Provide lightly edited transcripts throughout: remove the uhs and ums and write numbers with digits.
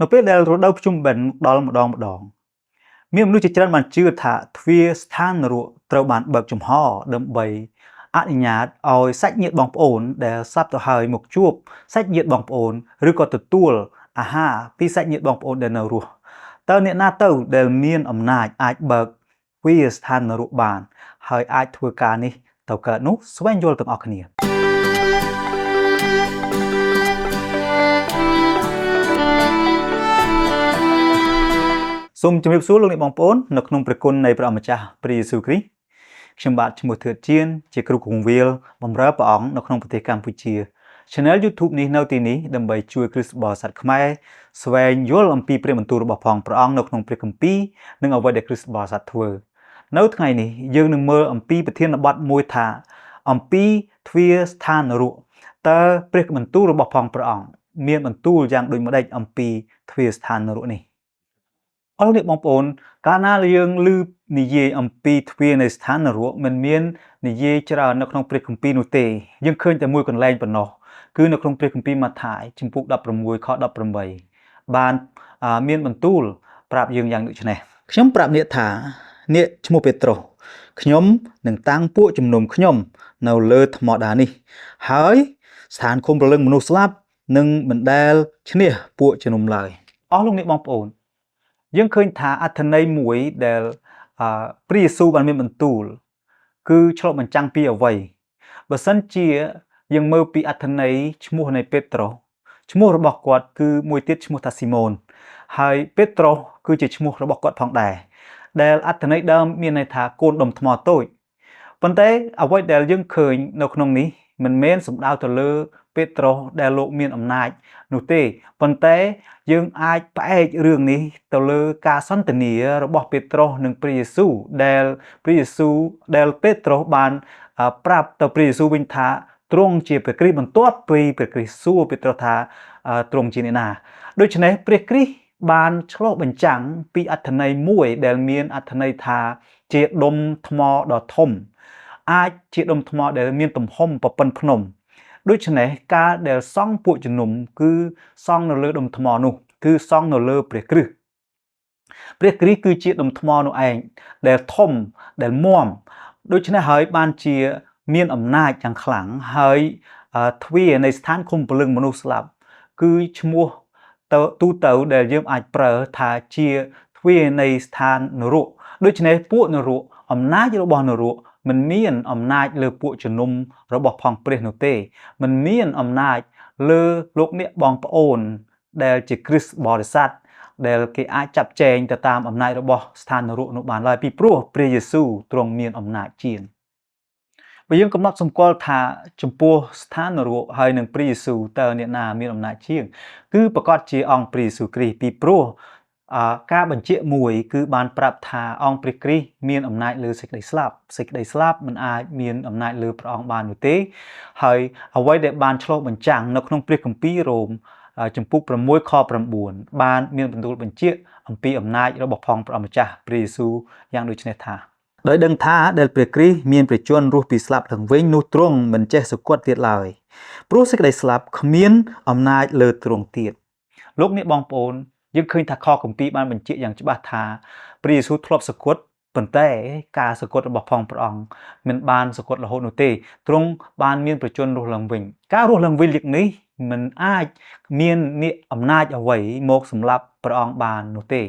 នៅពេលដែលរដូវភ្ជុំបិណ្ឌដល់ម្ដងមានមនុស្សជាច្រើនបានជឿថាទ្វារស្ថាននរកត្រូវបានបើកចំហដើម្បីអនុញ្ញាតឲ្យសាច់ញាតិបងប្អូនដែលស្លាប់ទៅហើយមកជួបសាច់ញាតិបងប្អូនឬក៏ទទួលអាហារពីសាច់ញាតិបងប្អូនដែលនៅរស់តើអ្នកណាទៅដែលមានអំណាចអាចបើកទ្វារស្ថាននរកបានហើយអាចធ្វើការនេះទៅកើតនោះស្វែងយល់ទាំងអស់គ្នាសូមជម្រាបសួរលោកអ្នកបងប្អូននៅក្នុងព្រះគុណនៃព្រះអម្ចាស់ព្រះយេស៊ូវគ្រីស្ទខ្ញុំបាទឈ្មោះធឿតជានជាគ្រូគង្វាលបម្រើព្រះអង្គនៅក្នុងប្រទេសកម្ពុជា Channel YouTube នេះនៅទីនេះដើម្បីជួយគ្រិស្តបរិស័ទខ្មែរស្វែងយល់អំពីព្រះបន្ទូលរបស់ព្រះអង្គនៅក្នុងព្រះគម្ពីរនិងអ្វីដែលគ្រិស្តបរិស័ទធ្វើនៅថ្ងៃនេះយើងនឹងមើលអំពីប្រធានបទមួយថាអំពីទ្វារស្ថាននរកតើព្រះបន្ទូលរបស់ព្រះអង្គមានបន្ទូលយ៉ាងដូចម្តេចអំពីទ្វារស្ថាននរកនេះអរលោកអ្នកបងប្អូនកាលណាយើងឮនិយាយអំពីទ្វារនៃស្ថាននរកមិនមាននិយាយច្រើននៅក្នុងព្រះគម្ពីរនោះទេយើងឃើញតែមួយកន្លែងប៉ុណ្ណោះគឺនៅក្នុងព្រះគម្ពីរម៉ាថាយជំពូក16ខ18បានមានបន្ទូលប្រាប់យើងយ៉ាងដូចនេះខ្ញុំប្រាប់អ្នកថាអ្នកឈ្មោះពេត្រុសខ្ញុំនឹងតាំងពួកជំនុំខ្ញុំនៅលើថ្មដានេះហើយស្ថានឃុំព្រលឹងមនុស្សស្លាប់នឹងមិនដែលឈ្នះពួកជំនុំឡើយអស់លោកអ្នកបងប្អូនយើងឃើញថាអត្ថន័យមួយដែលព្រះយេស៊ូវបានមានបន្ទូលគឺឆ្លុះបញ្ចាំងពីអ្វីបើសិនជាយើងមើលពីអត្ថន័យឈ្មោះនៃពេត្រុសឈ្មោះរបស់គាត់គឺមួយទៀតឈ្មោះថាស៊ីម៉ូនហើយពេត្រុសគឺជាឈ្មោះរបស់គាត់ផងដែរដែលអត្ថន័យដើមមានន័យថាកូនដុំថ្មតូចប៉ុន្តែអ្វីដែលយើងឃើញនៅក្នុងនេះមិនមែនសំដៅទៅលើពេត្រុសដែលលោកមានអំណាចនោះទេប៉ុន្តែយើងអាចផ្អែករឿងនេះទៅលើការសន្ទនារបស់ពេត្រុសនិងព្រះយេស៊ូវដែលពេត្រុសបានប្រាប់ទៅព្រះយេស៊ូវវិញថាទ្រង់ជាព្រះគ្រីស្ទបន្ទាប់ពីព្រះគ្រីស្ទសួរពេត្រុសថាទ្រង់ជាអ្នកណាដូច្នេះព្រះគ្រីស្ទបានឆ្លុះបញ្ចាំងពីអត្ថន័យមួយដែលមានអត្ថន័យថាជាដុំថ្មដ៏ធំអាចជាដុំថ្មដែលមានទំហំប៉ុណ្ណឹងភ្នំដូច្នេះការដែលសង់ពួកជំនុំគឺសង់នៅលើដុំថ្មនោះគឺសង់នៅលើព្រះគ្រីស្ទគឺជាដុំថ្មនោះឯងដែលធំដែលមាំដូច្នេះហើយបានជាមានអំណាចយ៉ាងខ្លាំងហើយទ្វារនៃស្ថានឃុំព្រលឹងមនុស្សស្លាប់គឺឈ្មោះទូទៅដែលយើងអាចប្រើថាជាទ្វារនៃស្ថាននរកដូច្នេះពួកនរកអំណាចរបស់នរកមិនមានអំណាចលើពួកជំនុំរបស់ផងព្រះនោះទេមិនមានអំណាចលើលោកអ្នកបងប្អូនដែលជាគ្រិស្តបរិស័ទដែលគេអាចចាប់ចែងទៅតាមអំណាចរបស់ស្ថាននរកនោះបានឡើយពីព្រោះព្រះយេស៊ូវទ្រង់មានអំណាចជាងបើយើងកំណត់សម្គាល់ថាចំពោះស្ថាននរកហើយនឹងព្រះយេស៊ូវតើអ្នកណាមានអំណាចជាងគឺប្រកាសជាអង្គព្រះយេស៊ូវគ្រីស្ទពីព្រោះការបញ្ជាក់មួយគឺបានប្រាប់ថាអង្គព្រះគ្រីស្ទមានអំណាចលើសេចក្តីស្លាប់មិនអាចមានអំណាចលើព្រះអង្គបាននោះទេហើយអ្វីដែលបានឆ្លុះបញ្ចាំងនៅក្នុងព្រះគម្ពីររ៉ូមចំពុក6ខ9បានមានបន្ទូលបញ្ជាក់អំពីអំណាចរបស់ផងព្រះម្ចាស់ព្រះយេស៊ូវយ៉ាងដូចនេះថាដោយដឹងថាដែលព្រះគ្រីស្ទមានព្រះជន្មរស់ពីស្លាប់ឡើងវិញនោះទ្រង់មិនចេះសុគតទៀតឡើយព្រោះសេចក្តីស្លាប់គ្មានអំណាចលើទ្រង់ទៀតលោកអ្នកបងប្អូនយើងឃើញថាខគម្ពីរបានបញ្ជាក់យ៉ាងច្បាស់ថាព្រះយេស៊ូវធ្លាប់សុគតប៉ុន្តែការសុគតរបស់ផងព្រះអង្គមិនបានសុគតរហូតនោះទេទ្រង់បានមានព្រះជន្មរស់ឡើងវិញការរស់ឡើងវិញនេះមិនអាចមានអំណាចអ្វីមកសម្លាប់ព្រះអង្គបាននោះទេ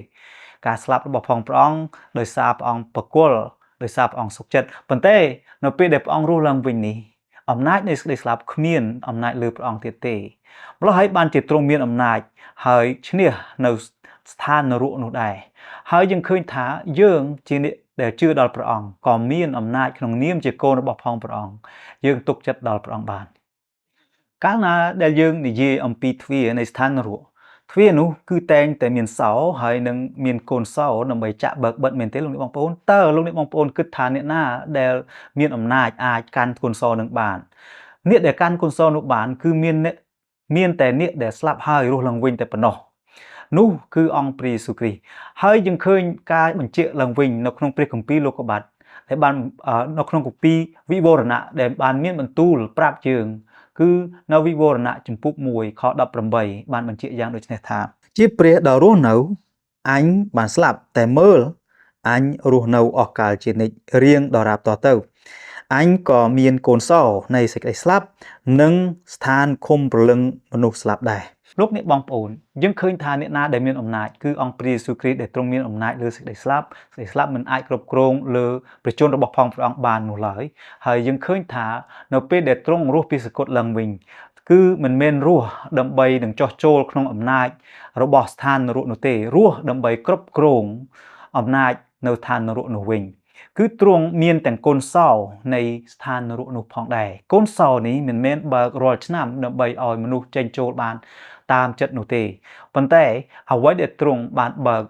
ការស្លាប់របស់ផងព្រះអង្គដោយសារព្រះអង្គប្រគល់ដោយសារព្រះអង្គសុខចិត្តប៉ុន្តែនៅពេលដែលព្រះអង្គរស់ឡើងវិញនេះអំណាចនៃសេចក្តីស្លាប់គ្មានអំណាចលើព្រះអង្គទៀតទេម្ល៉េះហើយបានជាទ្រង់មានអំណាចហើយឈ្នះនៅស្ថាននរកនោះដែរហើយយើងឃើញថាយើងជាអ្នកដែលជឿដល់ព្រះអង្គក៏មានអំណាចក្នុងនាមជាកូនរបស់ផងព្រះអង្គយើងទុកចិត្តដល់ព្រះអង្គបានកាលណាដែលយើងនិយាយអំពីទ្វារនៃស្ថាននរកទ្វារនោះគឺតែងតែមានសោហើយនឹងមានកូនសោដើម្បីចាក់បើកបិទមែនទេលោកអ្នកបងប្អូនតើលោកអ្នកបងប្អូនគិតថាអ្នកណាដែលមានអំណាចអាចកាន់កូនសោនឹងបានអ្នកដែលកាន់កូនសោនោះបានគឺមានតែអ្នកដែលស្លាប់ហើយរស់ឡើងវិញតែប៉ុណ្ណោះនោះគឺអង្គព្រះយេស៊ូវគ្រីស្ទហើយយើងឃើញការបញ្ជាក់ឡើងវិញនៅក្នុងព្រះគម្ពីរលោកុបាទដែលបាននៅក្នុងគម្ពីរវិវរណៈដែលបានមានបន្ទូលប្រាប់យើងគឺនៅវិវរណៈជំពូក1ខ18បានបញ្ជាក់យ៉ាងដូចនេះថា ជាព្រះដ៏រស់នៅអញបានស្លាប់តែមើលអញរស់នៅអស់កលជានិច្ចរៀងដរាបតទៅអញក៏មានកូនសោនៃសេចក្តីស្លាប់និងស្ថានឃុំព្រលឹងមនុស្សស្លាប់ដែរលោកអ្នកបងប្អូនយើងឃើញថាអ្នកណាដែលមានអំណាចគឺអង្គព្រះយេស៊ូវគ្រីស្ទដែលទ្រង់មានអំណាចលើសេចក្តីស្លាប់មិនអាចគ្រប់គ្រងលើព្រះជន្មរបស់ផងព្រះអង្គបាននោះឡើយហើយយើងឃើញថានៅពេលដែលទ្រង់រស់ពីសគត់ឡើងវិញគឺមិនមែនរស់ដើម្បីនឹងចោះចូលក្នុងអំណាចរបស់ស្ថាននរកនោះទេរស់ដើម្បីគ្រប់គ្រងអំណាចនៅស្ថាននរកនោះវិញគឺទ្រង់មានទាំងកូនសោនៃស្ថាននរកនោះផងដែរកូនសោនេះមិនមែនបើករាល់ឆ្នាំដើម្បីឲ្យមនុស្សចេញចូលបានតាមចិត្តនោះទេប៉ុន្តែអ្វីដែលទ្រង់បានបើក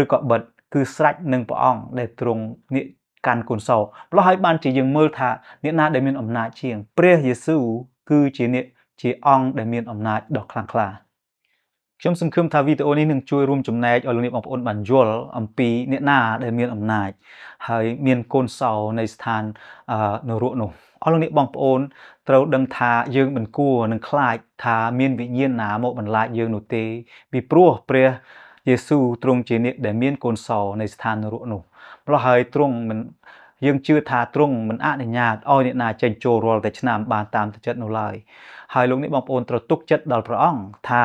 ឬក៏បិទគឺស្រេចនឹងព្រះអង្គដែលទ្រង់នេះកាន់កូនសោម្ល៉េះហើយបានជាយើងមើលថាអ្នកណាដែលមានអំណាចជាងព្រះយេស៊ូវគឺជាអ្នកជាអង្គដែលមានអំណាចដ៏ខ្លាំងក្លាខ្ញុំសង្ឃឹមថាវីដេអូនេះនឹងជួយរួមចំណែកឲ្យលោកអ្នកបងប្អូនបានយល់អំពីអ្នកណាដែលមានអំណាចហើយមានកូនសោនៃស្ថាននរកនោះអស់លោកអ្នកបងប្អូនត្រូវដឹងថាយើងមិនគួរនឹងខ្លាចថាមានវិញ្ញាណណាមកបន្លាចយើងនោះទេពីព្រោះព្រះយេស៊ូវទ្រង់ជាអ្នកដែលមានកូនសោនៃស្ថាននរកនោះម្ល៉េះហើយទ្រង់មិនយើងជឿថាទ្រង់មិនអនុញ្ញាតឲ្យអ្នកណាចេញចូលរាល់តែឆ្នាំបានតាមចិត្តនោះឡើយហើយលោកអ្នកបងប្អូនត្រូវទុកចិត្តដល់ព្រះអង្គថា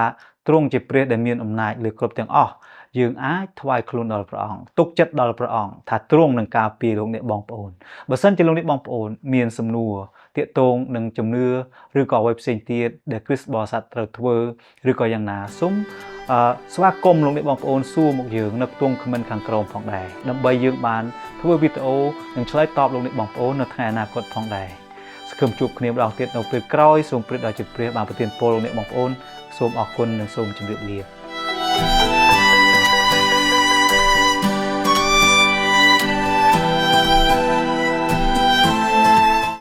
ទ្រង់ជាព្រះដែលមានអំណាចលើគ្រប់ទាំងអស់យើងអាចថ្វាយខ្លួនដល់ព្រះអង្គទុកចិត្តដល់ព្រះអង្គថាទ្រង់នឹងការពារលោកអ្នកបងប្អូនបើសិនជាលោកអ្នកបងប្អូនមានសំណួរទាក់ទងនឹងជំនឿឬក៏អ្វីផ្សេងទៀតដែលគ្រីស្ទបរិស័ទត្រូវធ្វើឬក៏យ៉ាងណាសូមស្វាគមន៍លោកអ្នកបងប្អូនសួរមកយើងនៅខ្ទង់ comment ខាងក្រោមផងដែរដើម្បីយើងបានធ្វើវីដេអូនិងឆ្លើយតបលោកអ្នកបងប្អូននៅថ្ងៃអនាគតផងដែរសង្ឃឹមជួបគ្នាម្ដងទៀតនៅពេលក្រោយសូមព្រះដ៏ជាព្រះបានប្រទានពរលោកអ្នកបងប្អូនសូមអរគុណនិងសូមជម្រាបលា